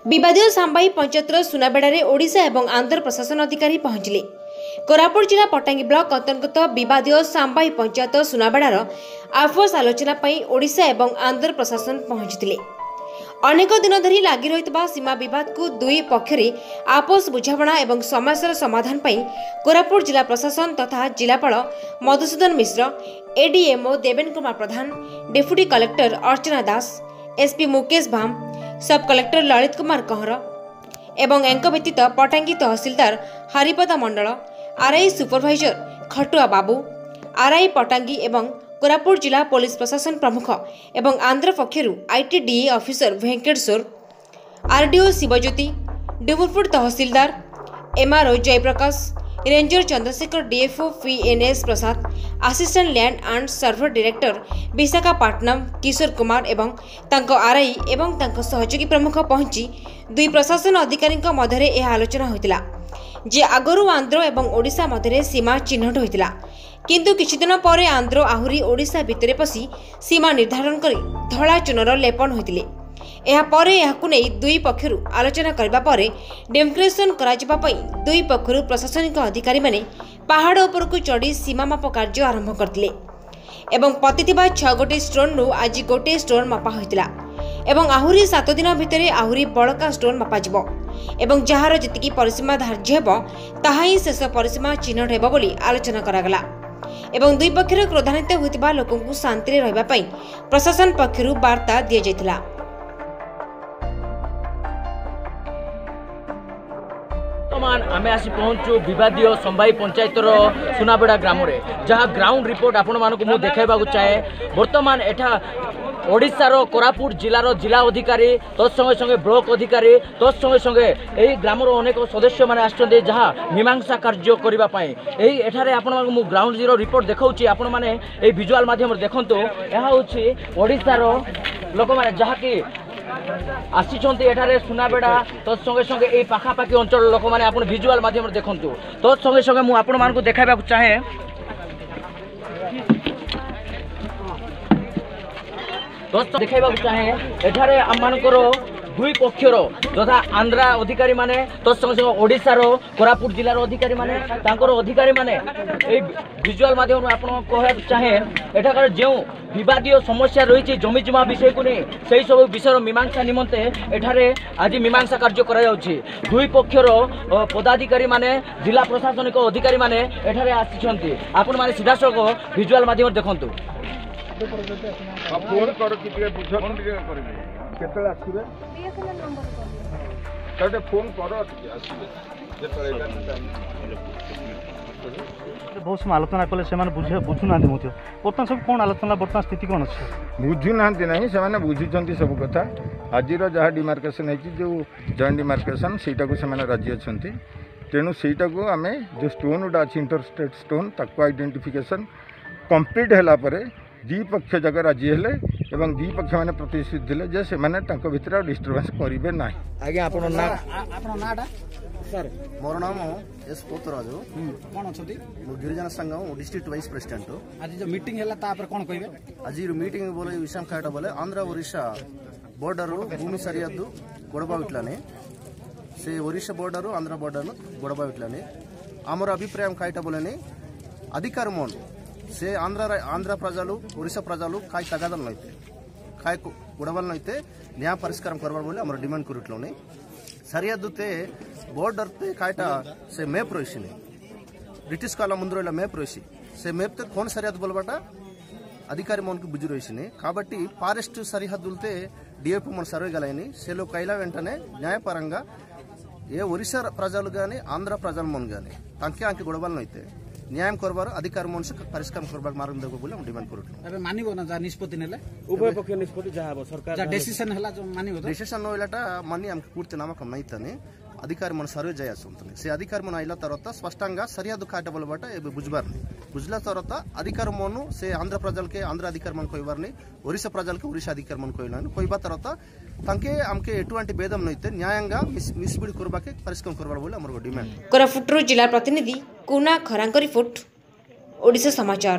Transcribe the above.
विवादीय सांबाई पंचायतर सुनाबेड़ा ओडिशा और आंध्र प्रशासन अधिकारी पहुंचले। कोरापुट जिला पटांगी ब्लॉक अंतर्गत विवादीय सांबाई पंचायत सुनाबेड़ार आपस आलोचना ओडिशा और आंध्र प्रशासन पहुंचते। अनेक दिन धरी लगी रही सीमा बद को दुई पक्षरे आपस बुझाणा और समस्या समाधान कोरापुट जिला प्रशासन तथा जिलापाल Madhusudan Mishra, ADMO Deben Kumar Pradhan, deputy collector Archana Das, SP Mukesh Bham, sub collector Lalit Kumar Kahar एवं व्यतीत पटांगी तहसीलदार हरिपदा मंडल, आरआई सुपरभाइजर खटुआ बाबू, आरआई पटांगी एवं कोरापुट जिला पुलिस प्रशासन प्रमुख एवं आंध्र पक्षरु ITDA officer Venkateswar, RDO Shivjyoti, Dumurpur तहसीलदार MRO Jayaprakash, ranger Chandrashekhar, DFO PNS Prasad, assistant land and survey director Visakhapatnam Kishore Kumar एवं तांको आरआई एवं तांको सहयोगी प्रमुख पहुंची दुई प्रशासन अधिकारी मध्य यह आलोचना होता जे आगरू आंध्र एवं ओडिशा मध्य सीमा चिन्हट होता, किंतु किछि दिन पर आंध्र आहुरी ओडिशा भितर पशि सीमा निर्धारण कर धला चूनर लेपन होते। दुई पक्षरु आलोचना करबा परे डेमोक्रेशन कराजिबा पई दुई पक्षरु प्रशासनिक अधिकारी माने पहाड़ उपरकु चढ़ी सीमा माप कार्य आरंभ करथिले एवं पतिथिबा 6 गोटे स्टोन रु आज गोटे स्टोन मापा होइतिला एवं आहुरी 7 दिन भितर आहुरी बड़का स्टोन मापा जिवो एवं जहार जतिकी परिसीमा धार्य हेबो ताहा ही शेष परिसीमा चिन्हट हेबो बोली आलोचना करागला एवं दुई पक्षर क्रोधान्वित होइतिबा लोकंकु शांति रहबा पई प्रशासन पक्षरु वार्ता दिया जायतिला। आमे आसी पहुंचु विवादीय संबाई पंचायतर सुनाबेड़ा ग्राम रे, जहाँ ग्राउंड रिपोर्ट आपण मानक मु देखाइबाकु चाहे। वर्तमान एठा ओडिशार कोरापुट जिलार जिला अधिकारी तत्संगे संगे ब्लॉक अधिकारी तत्संगे संगे एही ग्रामर अनेक सदस्य माने आछन्ते जहाँ मीमांसा कार्य करिबा पई एही एठारे आपण मानक मु ग्राउंड जीरो रिपोर्ट देखाउची। आपण माने एही विजुअल माध्यम रे देखंतु एहा होची ओडिशार लोक माने जहाँ की आसीचंती एठारे सुनाबेड़ा तत्संगे संगे एही पाखापाखी अंचल लोक माने आपण विजुअल माध्यम रे देखंतु। तत्संगे संगे मु आपण मानक देखाइबाकु चाहे देखा चाहे एठारे आममानकर दुई पक्षर तथा आंध्रा अधिकारी माने तत्संगे संगे ओडिशार कोरापुट जिलार अधिकारी माने तांकर अधिकारी माने ए विजुअल माध्यम आपण कहया चाहे एठाकार जो विवादीय समस्या रही जमी जमा विषय को नहीं से सब विषय मीमांसा निमंते एठारे आज मीमांसा कार्य करा जाउछि। दुई पक्षर पदाधिकारी माने जिला प्रशासनिक अधिकारी माने एठारे आछिछंती। आपण माने सीधासख विजुअल माध्यम देखंतु। फोन कर कि बुझ केतले आसीबे तटे फोन कर आसीबे बहुत समय आलोचना कले से बुझु ना बर्तमान सब कौन आलोचना बर्तमान स्थिति कौन अच्छे बुझु ना से बुझी सब कथा आज जहाँ डिमार्केशन है जो जॉइंट डिमार्केशन सेटा को से राजी अच्छा तेणु सेटा को आम जो स्टोन गुटा अच्छी इंटरस्टेट स्टोन ताको आइडेंटिफिकेशन कंप्लीट है दी पक्ष जगह राजी हेले एवं दी पक्ष मैंने प्रतिश्रुति दिले जे से माने तांको भितर डिस्टर्बेंस करिवे नाही। आगे आपन ना नाटा सर मोर नाम एस पोतराजु कोन अछती गिरिजन संघ डिस्ट्रिक्ट वाइस प्रेसिडेंट। आज जो मीटिंग हैला ता पर कोन कहबे? आज मीटिंग बोले विषम खाटा बोले आंध्र ओडिशा बॉर्डर भूमि सरिहद्दु गोडबा इटलाने से ओडिशा बॉर्डर आंध्र बॉर्डर गोडबा इटलाने आमर अभिप्राय खाइटा बोलेने अधिकार मोन से आंध्र प्रजलु ओडिशा प्रजलु काय तगादल नैते काय गोडवल नैते न्याय परिष्कार करबार बोले हमर डिमांड करिटलोने सरिहद्दुते बॉर्डर ते कायटा से मैप रहिसिने ब्रिटिश काल मुंदरला मैप रहिसि से मैप ते कोन सरिहद्दु बोलबाटा अधिकारी मन की बुझु रहिसिने काबट्टी फॉरेस्ट सरिहद्दुलते डीएफ मन सर्वे गलायनी से लो कैला वेंटने न्यायपरंगा ఏ ఒరిస్సా ప్రజలు గాని ఆంధ్ర ప్రజలు मन గాని तांके आंके गोडबाल नैते न्याय करबार अधिकार मन से परिष्कार करबार मार्ग देबो बोले हम डिमांड करू। अबे मानिबो ना जा निष्पत्ति नेले उभय पक्ष निष्पत्ति जा हबो सरकार जा डिसिजन हला जो मानिबो डिसिजन होइलाटा मानि हम पूर्ति नामक नैतने अधिकारी मन सर्वे जाय आसुंतने से अधिकारी मन आइला तरत स्पष्टंगा सरिहद्दु काटे बोलबाटा एबे बुझबारनी बुझला तरत अधिकार मनु से आंध्र प्रजल के आंध्र अधिकारी मन कोइबारनी ओरिसा प्रजल के ओरिसा अधिकारी मन कोइलानी कोइबा तरत तांके हमके एटुवांटी भेदम नैते न्यायंगा मिसबिड करबाके परिष्कार करबार बोले हमर डिमांड। कोरापुट जिला प्रतिनिधि कुना खरांक रिपोर्ट ओडिशा समाचार।